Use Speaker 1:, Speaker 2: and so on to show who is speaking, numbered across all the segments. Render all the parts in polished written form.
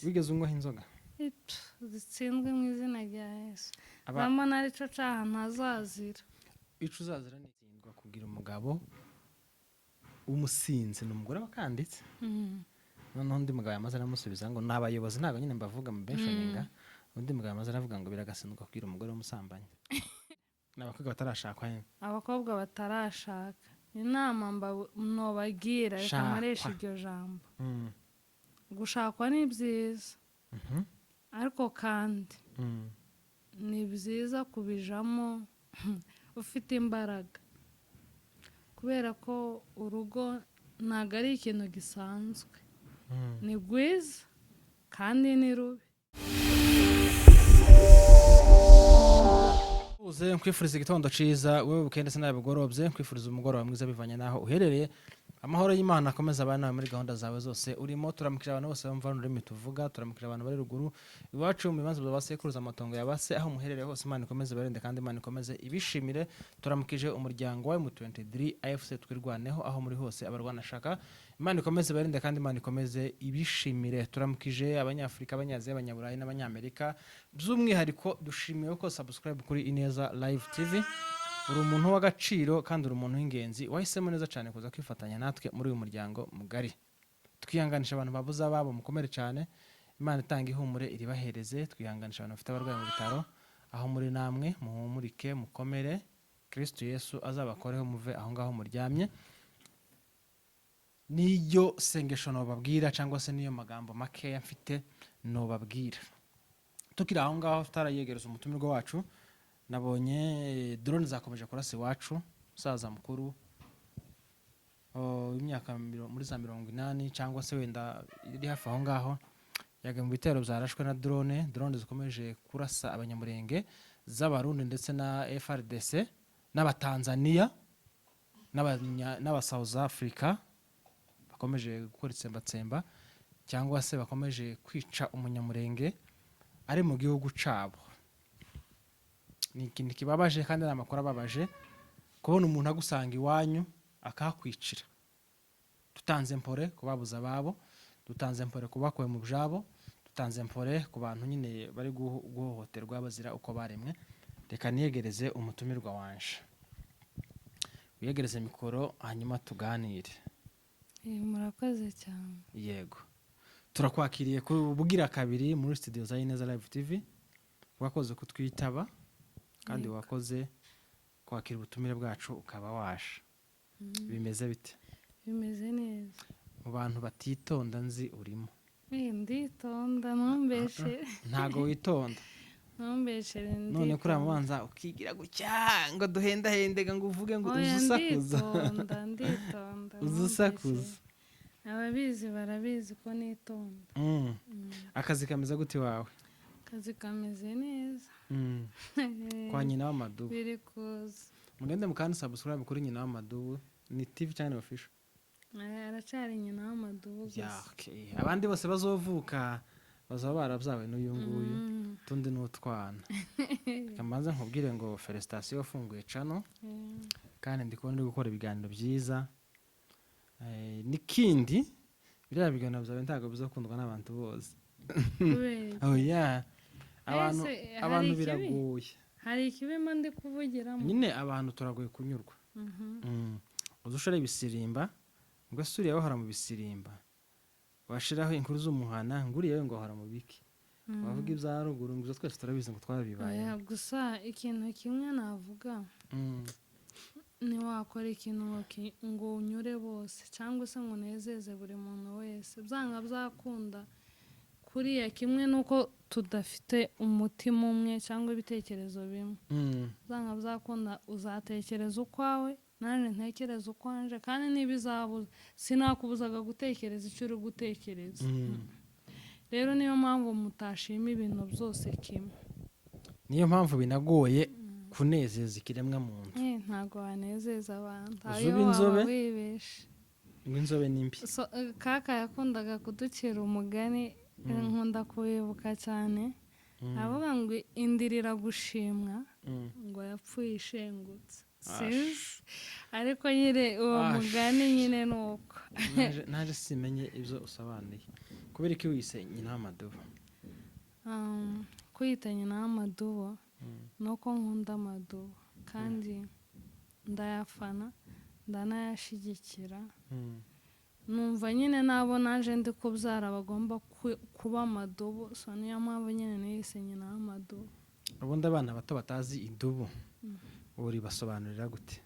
Speaker 1: wigeze unywaho inzoga
Speaker 2: zitsindwe mu izina rya Yesu mama narico caha ntazazira
Speaker 1: ico uzazira nitsindwa kugira umugabo umusinzi n'umugore bakanditse noneho undi mugabo yamaze aramusubiza ngo n'abayobozi ntago nyine mbavuga mu bentioninga undi mugabo yamaze aravuga ngo biragasindwa kugira umugore w'umusambanyi n'abakobwa batarashakwa
Speaker 2: abakobwa batarashaka inama nobagira reka nkoresha iryo jambo gushakwa ni byiza ariko kandi ni byiza kubijamo ufite imbaraga kubera ko urugo ntago ari ikintu gisanzwe ni rwiza kandi ni rubi
Speaker 1: uze nkwifuriza igitondo ciza wewe bukende se nabigorobye nkwifuriza umugoroba mwiza bivanye naho uherereye amahoro y'Imana akomeza abana muri gahunda zawe zose urimo turamukira abantu bose bamva n'ururimi tuvuga turamukira abantu bari ruguru iwacu mu bibanza by'abasekuruza amatongo yabase aho muherereye hose Imana ikomeze barende kandi Imana ikomeze ibishimire turamukije umuryango wa M23 AFC twirwaneho aho muri hose abarwana shaka Imana ikomeze barende kandi Imana ikomeze ibishimire turamukije abanyafrika abanyaziya abanyaburayi n'abanyamerika by'umwihariko dushimiye ko subscribe kuri Ineza Live TV uri umuntu w'agaciro kandi uri umuntu w'ingenzi wahisemo neza cyane kuza kwifatanya natwe muri uyu muryango mugari twihanganisha abantu babuze ababo mukomere cyane Imana itanga ihumure iribahereze twihanganisha abantu bafite abarwayi mu bitaro aho muri namwe muhumurike mukomere Kristo Yesu azabakoreho muve aho ngaho muryamye niyo sengesho nobabwira cyangwa se niyo magambo make mfite nobabwira tukira aho ngaho tutarayegereza umutumirwa wacu nabonye drone zakomeje kurasa iwacu saza mukuru imyaka muri za 80 cyangwa se wenda iri hafi aho ngaho yaga mu bitero byarashwe na drone zikomeje kurasa abanyamurenge z'abarundi ndetse na FRDC n'abatanzania n'aba South Africa bakomeje gukora itsembatsemba cyangwa se bakomeje kwica umunyamurenge ari mu gihugu cabo ni ikintu kibabaje kandi n'amakuru ababaje kubona umuntu agusanga iwanyu akakwicira tutanze mpore kubabuza babo dutanze mpore kubakoye mu byabo dutanze mpore ku bantu nyine bari guhohoterwa bazira uko baremwe reka niyegereze umutumirwa wanje wiyegereze mikoro hanyuma tuganire
Speaker 2: murakoze cyane
Speaker 1: yego turakwakiriye kubugira kabiri muri studio za Ineza Live TV wakoze kutwitaba kandi wakoze kwakira ubutumire bwacu ukaba washa bimeze bite
Speaker 2: bimeze neza
Speaker 1: mu bantu batitonda nzi urimo
Speaker 2: nditonda ntumbeshe
Speaker 1: ntago witonda
Speaker 2: ntumbeshe
Speaker 1: none kuri amubanza ukigira gutya ngo duhendahendega ngo uvuge ngo uzusakuza
Speaker 2: nditonda
Speaker 1: uzusakuza
Speaker 2: ababizi barabizi ko nitonda
Speaker 1: akazi kameze gute wawe
Speaker 2: akazi kameze neza
Speaker 1: kwa nyina w'amadubu
Speaker 2: biri kuza
Speaker 1: mugende mukandi subscribe kuri nyina w'amadubu ni TV channel official
Speaker 2: aracari nyina w'amadubu gusa
Speaker 1: abandi bose bazovuka bazaba barabyawe n'uyu nguyu tundi n'utwana kamanze nkubwire ngo felicitation wafunguye channel kandi ndikubona uri gukora ibiganiro byiza nikindi biriya biganiro byawe ntago bizokundwa n'abantu bose oh yeah abantu biragoye
Speaker 2: hari ikibimo ndi kuvugiramo
Speaker 1: nyine abantu turagoye kunyurwa uzushore ibisirimba ngo suriye aho hara mu bisirimba washiraho inkuru z'umuhana nguriye ngo hara mu biki bavuga ibya ruguru ngo twese turabizi ngo twarabibaye
Speaker 2: gusa ikintu kimwe navuga ni wakora ikintu ngo unyure bose cyangwa se ngo nezeze buri muntu wese byanga byakunda kuriya kimwe nuko tudafite umutima umwe cyangwa ibitekerezo bimwe byanga byakunda uzatekereza ukwawe nane ntekereza ukwanje kandi nibizabuza sinakubuzaga gutekereza icyo uri gutekereza rero niyo mpamvu mutashima ibintu byose kimwe
Speaker 1: niyo mpamvu binagoye kunezeza ikiremwa muntu
Speaker 2: ntago wanezeza abantu
Speaker 1: uzuba inzobe
Speaker 2: wibeshe
Speaker 1: ngo inzobe nimbi
Speaker 2: kaka yakundaga kuducira umugani nkunda kuwibuka cyane avuga ngo indirira gushimwa ngo yapfuye ishengutse sinzi ariko nyine uwo mugani nyine ni uko
Speaker 1: naje simenye ibyo usobanuye kubera ko wise nyina w'amadubo.
Speaker 2: kwita nyina w'amadubo ni uko nkunda amadubo kandi ndayafana ndanayashyigikira. numva nyine nabo naje ndi kubyara bagomba kuba amadubo, so niyo mpamvu nyine niyise nyina w'amadubo.
Speaker 1: ubundi abana bato batazi idubu uri basobanurira gute?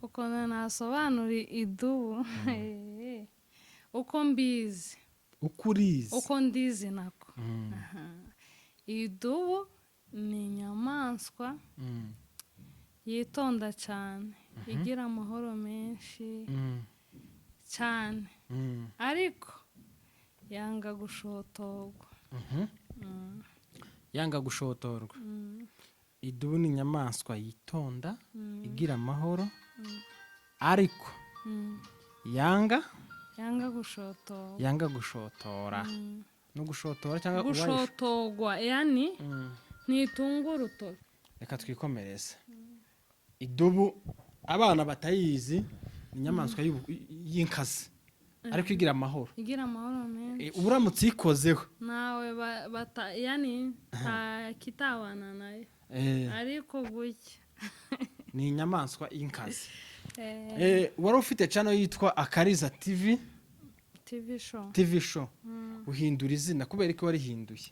Speaker 2: ukuntu nasobanura idubu uko mbizi,
Speaker 1: uko urizi,
Speaker 2: uko ndizi nako. idubu ni inyamaswa yitonda cyane, igira amahoro menshi cyane, ariko yanga gushotorwa.
Speaker 1: yanga gushotorwa. idubu ni inyamaswa yitonda, igira amahoro, ariko yanga gushotora. no gushotora cyangwa
Speaker 2: gushotorwa yani ntitunga urutoki.
Speaker 1: reka twikomereze. idubu abana batayizi ni inyamaswa y'inkazi, ariko igira amahoro,
Speaker 2: menshi.
Speaker 1: uburamutse ikozeho
Speaker 2: nawe yani kitabana nayo, ariko gutya
Speaker 1: ni inyamaswa y'inkazi. wari ufite channel yitwa Akariza TV show. uhindura izina kubera ko warihinduye?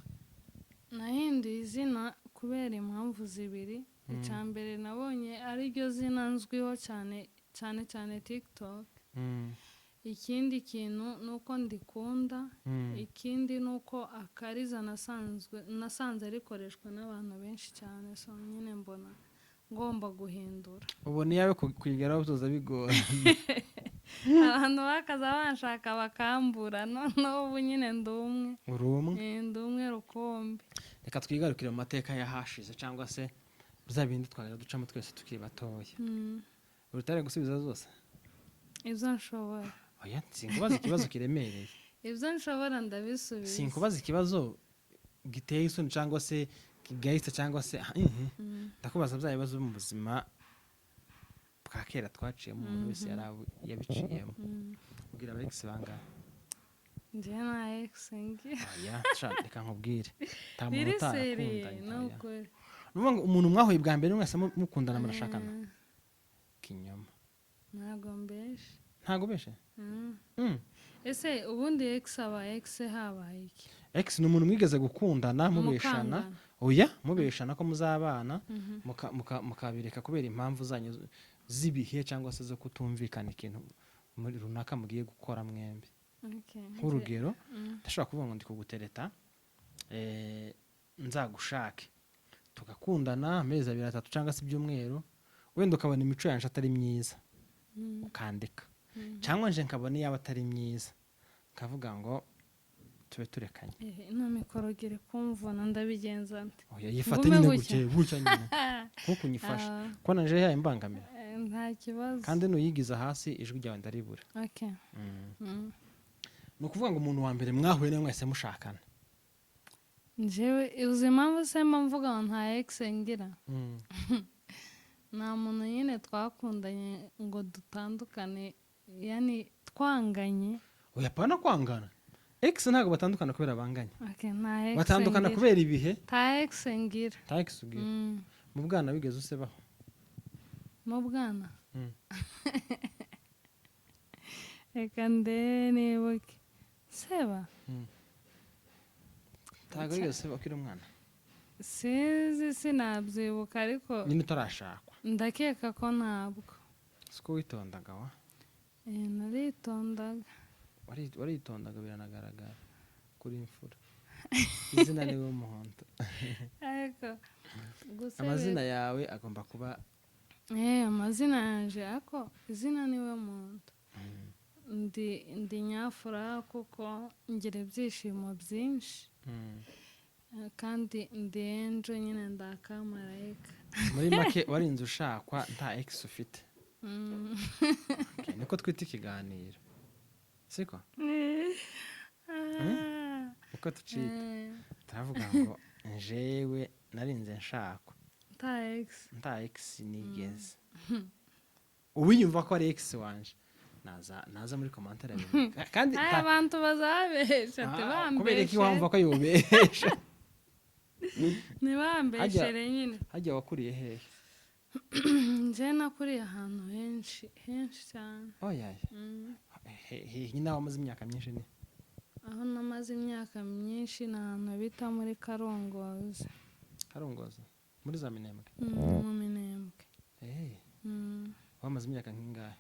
Speaker 2: nahinduye izina kubera impamvu zibiri. icya mbere nabonye ariryo zina nzwiho cyane TikTok. ikindi kintu ni uko ndikunda. ikindi ni uko Akariza nasanze rikoreshwa n'abantu benshi cyane, so nyine mbona ngomba guhindura.
Speaker 1: ubona iyawe kuyigeraho byoza bigora.
Speaker 2: abantu bakaza banshaka bakambura, noneho ubu nyine ndi umwe rukumbi.
Speaker 1: reka twigarukire mu mateka yahashize cyangwa se bya bindi twagera ducamo twese tukiri batoya. urutare gusubiza zose
Speaker 2: ibyo nshobora.
Speaker 1: oya, sinkubaza ikibazo kiremereye.
Speaker 2: ibyo nshobora ndabisubiza.
Speaker 1: sinkubaza ikibazo giteye isoni cyangwa se kigayitse cyangwa se ndakubaza bya bibazo mu buzima bwa kera twaciyemo, umuntu wese yabiciyemo. ubwira aba ex bangahe?
Speaker 2: njye na ex ngira.
Speaker 1: oya reka nkubwire, nta muntu utarakundanye.
Speaker 2: n'ukuri
Speaker 1: umuntu mwahuye bwa mbere mwese mukundana murashakana? kinyoma. ntago beshe.
Speaker 2: ese ubundi ex aba ex habaye iki?
Speaker 1: ex ni umuntu mwigeze gukundana mubeshana. oya, mubeshana ko muzabana mukabireka kubera impamvu zanyu z'ibihe cyangwa se zo kutumvikana ikintu muri runaka mugiye gukora mwembi. nk'urugero ndashobora kuvuga ngo ndi kugutereta, nzagushake tugakundana amezi 2 3 cyangwa se ibyumweru, wenda ukabona imico yanjye atari myiza ukandika, cyangwa nje nkabona iyaba atari myiza kavuga ngo tube turekanye.
Speaker 2: ino mikorogere kumvuna ndabigenza nte?
Speaker 1: oya, yifate nyine gutya nyine nkuko unyifasha ko nanje yaye imbangamira.
Speaker 2: nta kibazo.
Speaker 1: kandi nuyigiza hasi ijwi ryawe ndaribura. ni ukuvuga ngo umuntu wa mbere mwahuye nawe mwese mushakana.
Speaker 2: njyewe uzi impamvu se mvuga ngo nta ex ngira? nta muntu nyine twakundanye ngo dutandukane, yani twanganye.
Speaker 1: oya, pana kwangana. ex ntabwo batandukana kubera banganye.
Speaker 2: batandukana
Speaker 1: kubera ibihe.
Speaker 2: nta ex ngira.
Speaker 1: mu bwana wigeze usebaho?
Speaker 2: mu bwana reka nibuke seba.
Speaker 1: ntabwo wigeze useba ukiri umwana?
Speaker 2: sinabyibuka, ariko
Speaker 1: nyine utarashakwa.
Speaker 2: ndakeka ko ntabwo.
Speaker 1: siko witondaga wa?
Speaker 2: naritondaga.
Speaker 1: waritondaga biranagaragara kuri imfura. izina ni w'umuhondo.
Speaker 2: ariko
Speaker 1: amazina yawe agomba kuba
Speaker 2: amazina yanjye, ariko izina ni we muntu. ndi nyafura kuko ngira ibyishimo byinshi, kandi ndi enjo nyine ndakamarayika.
Speaker 1: muri make warinze ushakwa nta ex ufite. niko twita ikiganiro siko? uko tucita turavuga ngo njewe narinze nshakwa
Speaker 2: nta
Speaker 1: ex nigeze uwiyumva ko ari ex wanje naza muri commentaire kandi
Speaker 2: abantu bazabesha
Speaker 1: kubera iki wumva ko yobesha
Speaker 2: ntibambeshere nyine
Speaker 1: hajya wakuriye hehe
Speaker 2: nje nakuriye ahantu henshi cyane
Speaker 1: oyaye nyine aho amaze imyaka myinshi ni
Speaker 2: aho namaze imyaka myinshi ni ahantu bita muri Karongozi muri za Minembwe mu Minembwe
Speaker 1: wamaze imyaka nk'ingahe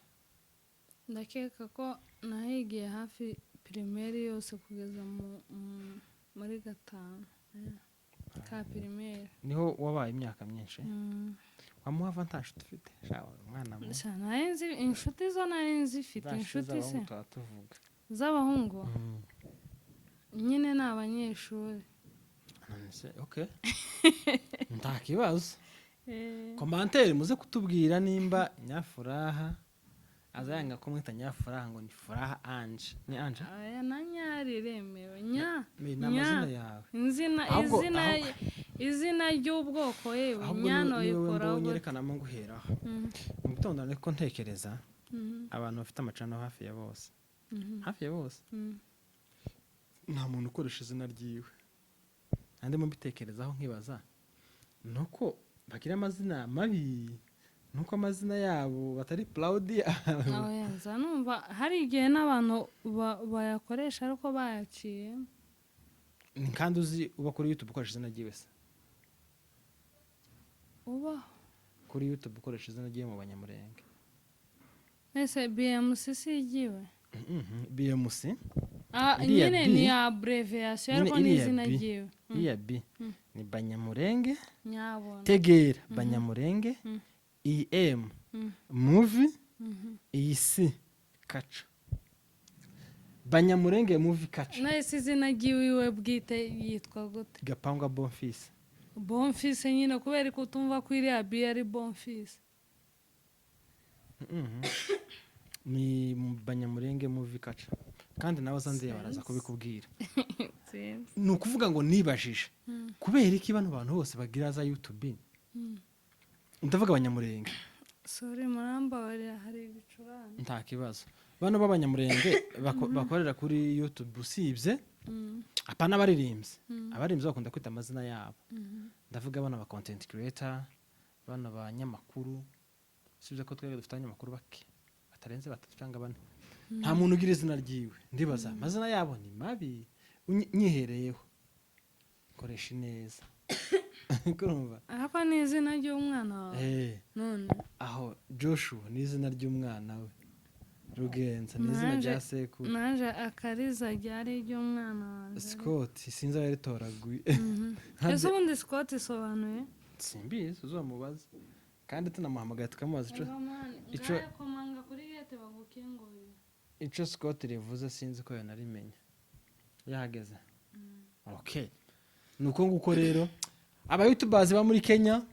Speaker 2: ndakeka ko nahigiye hafi primaire yose kugeza muri gatanu ka primaire
Speaker 1: niho wabaye imyaka myinshi wamuha avantage dufite umwana
Speaker 2: narinzi inshuti zo narinzi ifite inshuti se z'abahungu nyine ni abanyeshuri
Speaker 1: okay nta kibazo commentaire muze kutubwira nimba Nyafuraha azayanga kumwita Nyafuraha ngo ni Furaha Ange ni Ange
Speaker 2: aya na Nyari remewe
Speaker 1: n'amazina yawe
Speaker 2: izina ry'ubwoko yewe Nyano yikoraho
Speaker 1: nyerekana mu guheraho mu gitondo ariko ntekereza abantu bafite amacano hafi ya bose nta muntu ukoresha izina ryiwe ndimo mbitekerezaho nkibaza nuko bagira amazina mabi nuko amazina yabo batari proud
Speaker 2: awenza numva hari igihe n'abantu bayakoresha ariko bayaciye
Speaker 1: ni kandi uzi uba kuri YouTube ukoresha izina ryiwe se
Speaker 2: uba
Speaker 1: kuri YouTube ukoresha izina ryiwe mu Banyamurenge
Speaker 2: ese BMC sigiwe
Speaker 1: BMC
Speaker 2: nyine ni abbreviation ariko ni izina ryiwe
Speaker 1: iya B ni Banyamurenge
Speaker 2: nyabona
Speaker 1: tegera Banyamurenge EM movie C Kaca Banyamurenge movie Kaca
Speaker 2: nahise izina ryiwe bwite yitwa gute
Speaker 1: Gapangwa Bonfils
Speaker 2: nyine kubera ko utumva ko iriya B ari Bonfils
Speaker 1: ni Banyamurenge movie Kaca kandi nawe zanziye baraza kubikubwira ni ukuvuga ngo nibajije kubera iki bano bantu bose bagira za YouTube ndavuga Abanyamurenge
Speaker 2: sorry murambabarira hari ibicurane
Speaker 1: nta kibazo bano b'Abanyamurenge bakorera kuri YouTube usibye apana abaririmbyi bakunda kwita amazina yabo ndavuga bana ba content creator bana ba nyamakuru usibye ko twebwe dufite abanyamakuru bake batarenze 3 cyangwa 4 nta muntu ugira izina ryiwe ndibaza amazina yabo ni mabi nyihereyeho koresha neza kurumva
Speaker 2: ako ni izina ry'umwana wawe none
Speaker 1: aho Joshua ni izina ry'umwana we Rugenza ni izina rya sekuru
Speaker 2: naje akariza ryari ry'umwana wanjye
Speaker 1: Scott sinzi yaritoraguye
Speaker 2: ese ubundi Scott isobanuye
Speaker 1: simbizi uzamubaza kandi tunamuhamagaye tukamubaza
Speaker 2: ico komanga kuri yete bagukengoye
Speaker 1: ico Scott rivuze sinzi ko yanarimenya yahageze okay nuko nguko rero aba YouTubers ba muri Kenya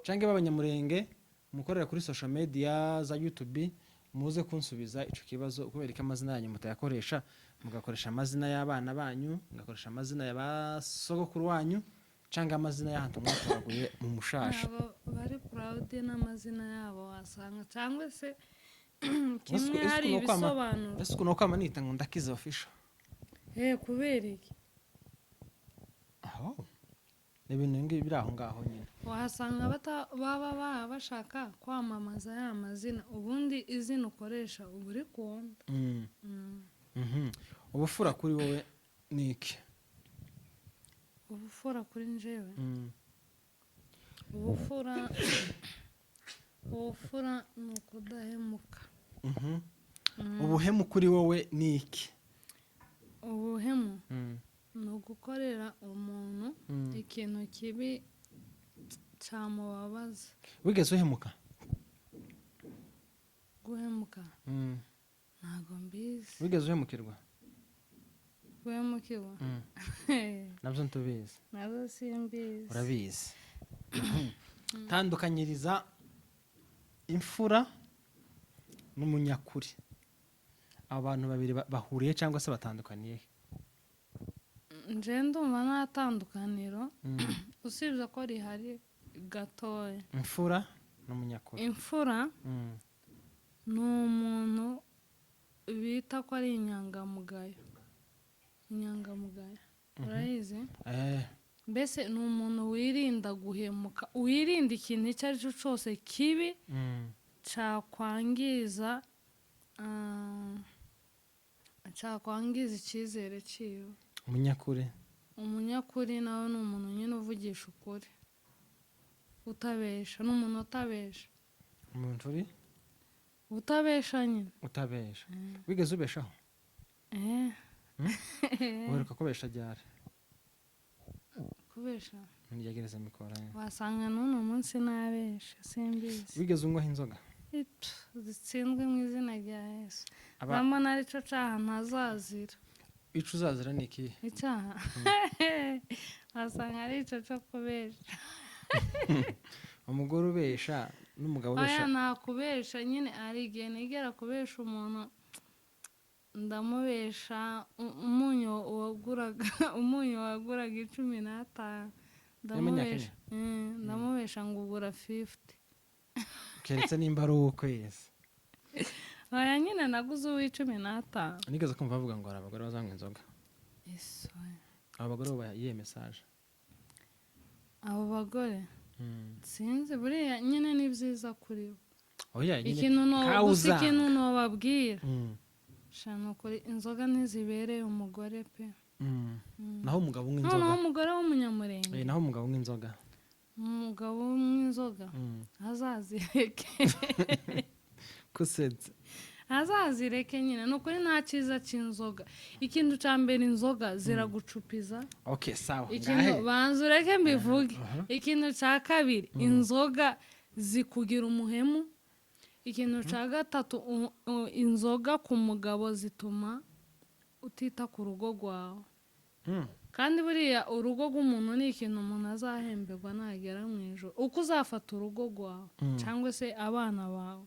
Speaker 1: canke b'Abanyamurenge mukorera kuri social media za YouTube muze kunsubiza ico kibazo kubera ko amazina yanyu mutayakoresha mugakoresha amazina y'abana banyu mugakoresha amazina y'abasogokuru wanyu canke amazina y'ahantu mwatoraguye mu mushasha
Speaker 2: bari proud n'amazina yabo wasanga cyangwa se kimwe hari ibisobanuro
Speaker 1: ese kuno kwama nita ngo Ndakize official
Speaker 2: kubera iki
Speaker 1: aho ibintu ngibi biri aho ngaho nyine
Speaker 2: wahasanga baba bashaka kwamamaza ya mazina ubundi izina ukoresha uba uri kuwundi
Speaker 1: ubufura kuri wowe ni iki
Speaker 2: ubufura kuri njyewe ubufura ni ukudahemuka
Speaker 1: ubuhemu kuri wowe ni iki
Speaker 2: ubuhemu ni ugukorera umuntu ikintu kibi cyamubabaza
Speaker 1: wigeze uhemuka
Speaker 2: guhemuka ntabwo mbizi
Speaker 1: wigeze uhemukirwa
Speaker 2: guhemukirwa
Speaker 1: nabyo ntubizi
Speaker 2: nabyo simbizi
Speaker 1: urabizi tandukanyiriza imfura n'umunyakuri abantu babiri bahuriye cyangwa se batandukaniye
Speaker 2: nje ndumva nta tandukaniro usibye ko rihari gatoya.
Speaker 1: imfura n'umunyakuri.
Speaker 2: Imfura ni umuntu bita ko ari inyangamugayo. Urayizi? Mbese ni umuntu wirinda guhemuka, wirinda ikintu icyo ari cyo cyose kibi cyakwangiza icyizere cyiwe. Umunyakuri nawe ni umuntu nyine uvugisha ukuri, utabesha. Ni umuntu utabesha.
Speaker 1: umuntu uri
Speaker 2: utabesha nyine.
Speaker 1: utabesha. wigeze ubeshaho? uheruka kubesha ryari?
Speaker 2: Kubesha
Speaker 1: ntiyagereza mikoro.
Speaker 2: wasanga n'uno munsi nabesha simbizi.
Speaker 1: wigeze unywaho inzoga?
Speaker 2: zitsinzwe mu izina rya Yesu. urabona aricyo cyaha ntazazira.
Speaker 1: ico uzazira ni ikihe?
Speaker 2: icyaha wasanga ari icyo cyo kubesha.
Speaker 1: umugore ubesha n'umugabo ubesha?
Speaker 2: nakubesha nyine hari igihe nigera kubesha umuntu, ndamubesha umunyu waguraga 15. ndamubesha ngo ugura 50.
Speaker 1: keretse nimba ari ukwezi.
Speaker 2: oya nyine naguze uw'15.
Speaker 1: nigeze kumva bavuga ngo hari abagore bazanywa inzoga. abo bagore bubaha iyihe mesaje?
Speaker 2: abo bagore sinzi, buriya nyine ni byiza kuri bo.
Speaker 1: oya nyine
Speaker 2: ikintu nobabwira shana ukuri, inzoga ntizibereye umugore pe.
Speaker 1: naho umugabo unywa inzoga.
Speaker 2: naho umugore w'umunyamurenge.
Speaker 1: naho umugabo unywa inzoga.
Speaker 2: umugabo unywa inzoga azazireke.
Speaker 1: kusetse
Speaker 2: azazireke nyine. ni ukuri nta cyiza cy'inzoga. ikintu cya mbere inzoga ziragucupiza.
Speaker 1: sawa
Speaker 2: banza ureke mbivuge. ikintu cya kabiri inzoga zikugira umuhemu. ikintu cya gatatu inzoga ku mugabo zituma utita ku rugo rwawe. kandi buriya urugo rw'umuntu ni ikintu umuntu azahemberwa nagera mu ijoro. uko uzafata urugo rwawe cyangwa se abana bawe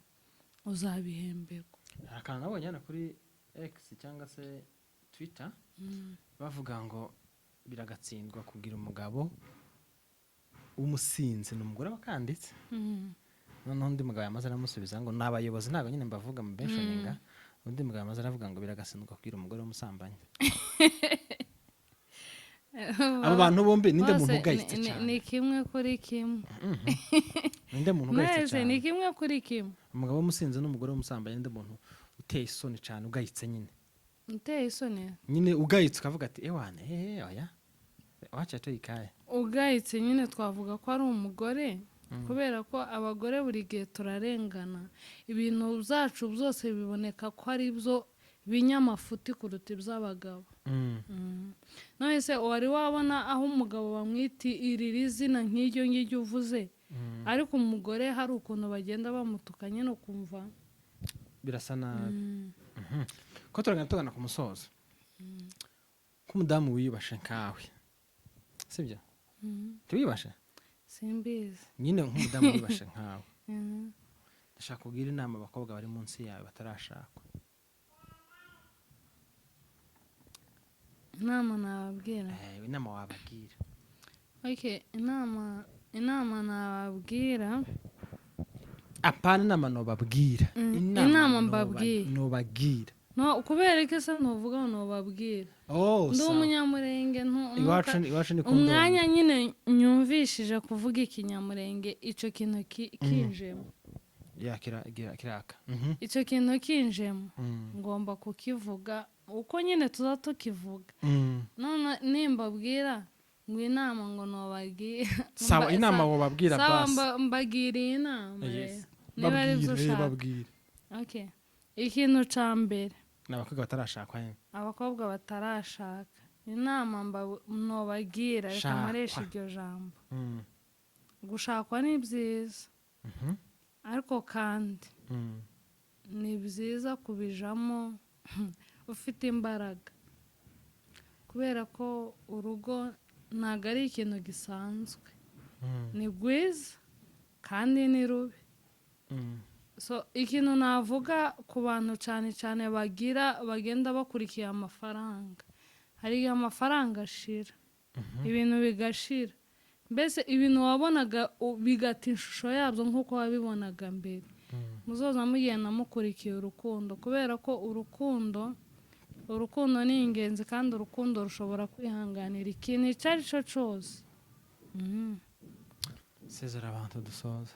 Speaker 2: uzabihemberwa.
Speaker 1: akantu nabonye hano kuri X cyangwa se Twitter bavuga ngo biragatsindwa kugira umugabo w'umusinzi. ni umugore wakanditse. noneho undi mugabo yamaze aramusubiza ngo ni abayobozi, ntabwo nyine mbavuga mu benshoninga. undi mugabo yamaze aravuga ngo biragatsindwa kugira umugore w'umusambanyi. abo bantu bombi ninde muntu ugayitse cyane?
Speaker 2: ni kimwe kuri kimwe.
Speaker 1: ninde muntu ugayitse cyane?
Speaker 2: ni kimwe kuri kimwe.
Speaker 1: umugabo w'umusinzi n'umugore w'umusambanyi ninde muntu uteye isoni cyane, ugayitse nyine?
Speaker 2: uteye isoni
Speaker 1: nyine ugayitse ukavuga ati ewana oya wacha to ikaye.
Speaker 2: ugayitse nyine twavuga ko ari umugore, kubera ko abagore buri gihe turarengana. ibintu byacu byose biboneka ko ari byo binyamafuti kuruta iby'abagabo. none se wari wabona aho umugabo bamwitirira izina nk'iryo ngiryo uvuze, ariko umugore hari ukuntu bagenda bamutukanye no kumva
Speaker 1: birasa nabi. ko turagana tugana ku musozo. ko umudamu wiyubashe nkawe, sibyo? tubibashe
Speaker 2: simbizi
Speaker 1: nyine nk'umudamu wiyubashe nkawe. ndashaka kugira inama abakobwa bari munsi yawe batarashakwa.
Speaker 2: inama nababwira?
Speaker 1: inama wababwira?
Speaker 2: inama nababwira.
Speaker 1: apana inama nobabwira.
Speaker 2: inama mbabwira
Speaker 1: nobabwira.
Speaker 2: no kubera ko se ntuvuga ngo nobabwira. ndi umunyamurenge.
Speaker 1: iwacu ni
Speaker 2: umwanya nyine nyumvishije kuvuga ikinyamurenge, icyo kintu kinjemo.
Speaker 1: kiraka.
Speaker 2: icyo kintu kinjemo ngomba kukivuga uko nyine tuza tukivuga. none nimbabwira ngo inama ngo nobabwira.
Speaker 1: sawa inama wababwira basi.
Speaker 2: sawa mbagiriye inama. niba ari byo ushaka.
Speaker 1: okay.
Speaker 2: ikintu cya mbere
Speaker 1: ni abakobwa batarashakwa.
Speaker 2: abakobwa batarashaka, inama nobabwira, reka nkoresha iryo jambo. gushakwa ni byiza, ariko kandi ni byiza kubijamo ufite imbaraga, kubera ko urugo ntabwo ari ikintu gisanzwe. ni rwiza kandi ni rubi. so ikintu navuga ku bantu cyane cyane bagenda bakurikiye amafaranga, hari igihe amafaranga ashira ibintu bigashira, mbese ibintu wabonaga bigata ishusho yabyo nk'uko wabibonaga mbere. Muzoza mugenda mukurikiye urukundo, kubera ko urukundo ni ingenzi, kandi urukundo rushobora kwihanganira ikintu icyo ari cyo cyose.
Speaker 1: sezera abantu dusoza.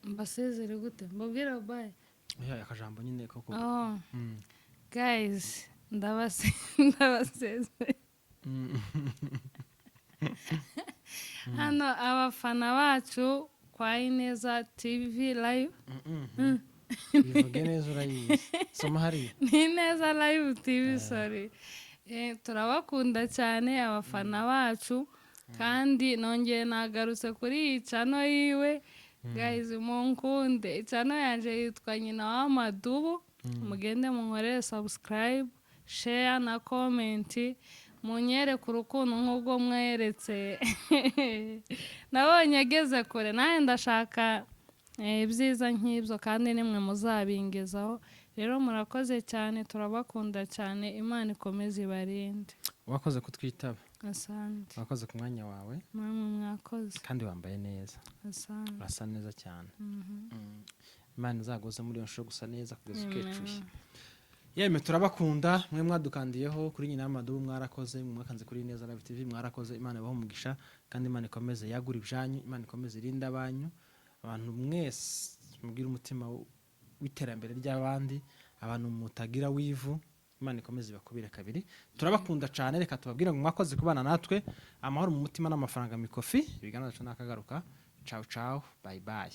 Speaker 2: Mbasezere gute? Mbabwira bye.
Speaker 1: Akajambo nyine koko.
Speaker 2: Guys, ndabasezere. Hano abafana bacu kwa Ineza TV live.
Speaker 1: Bivuge neza urayizi. Soma hariya.
Speaker 2: Ni Ineza live TV, sorry. Turabakunda cyane abafana bacu, kandi nongeye nagarutse kuri iyi channel yiwe. Guys, munkunde. Channel yanje yitwa Nyina w'Amadubu. Mugende munkorere subscribe, share na comment. Munyereke urukundo nk'ubwo mweretse. Nabonye ageze kure, nawe ndashaka ibyiza nk'ibyo, kandi nimwe muzabingezaho. Rero murakoze cyane, turabakunda cyane. Imana ikomeze ibarinde.
Speaker 1: Wakoze kutwitaba.
Speaker 2: Asante.
Speaker 1: Wakoze ku mwanya wawe.
Speaker 2: Namwe mwakoze.
Speaker 1: Kandi wambaye neza.
Speaker 2: Asante.
Speaker 1: Urasa neza cyane. Imana izaguze muri iyo nshuro gusa neza kugeza ukecuye. Yeme turabakunda, mwe mwadukandiyeho kuri Nyina w'Amadubu, mwarakoze, mwakanze kuri Ineza Live TV, mwarakoze. Imana ibahe umugisha, kandi Imana ikomeze yagura ibyanyu, Imana ikomeze irinde abanyu, abantu mwese mubwira umutima w'iterambere ry'abandi, abantu mutagira wivu, Imana ikomeze ibakubire kabiri. Turabakunda cyane, reka tubabwire ngo mwakoze kubana natwe. Amahoro mu mutima n'amafaranga mikofi, ibiganiro cyo nakagaruka. Ciao ciao, bye bye.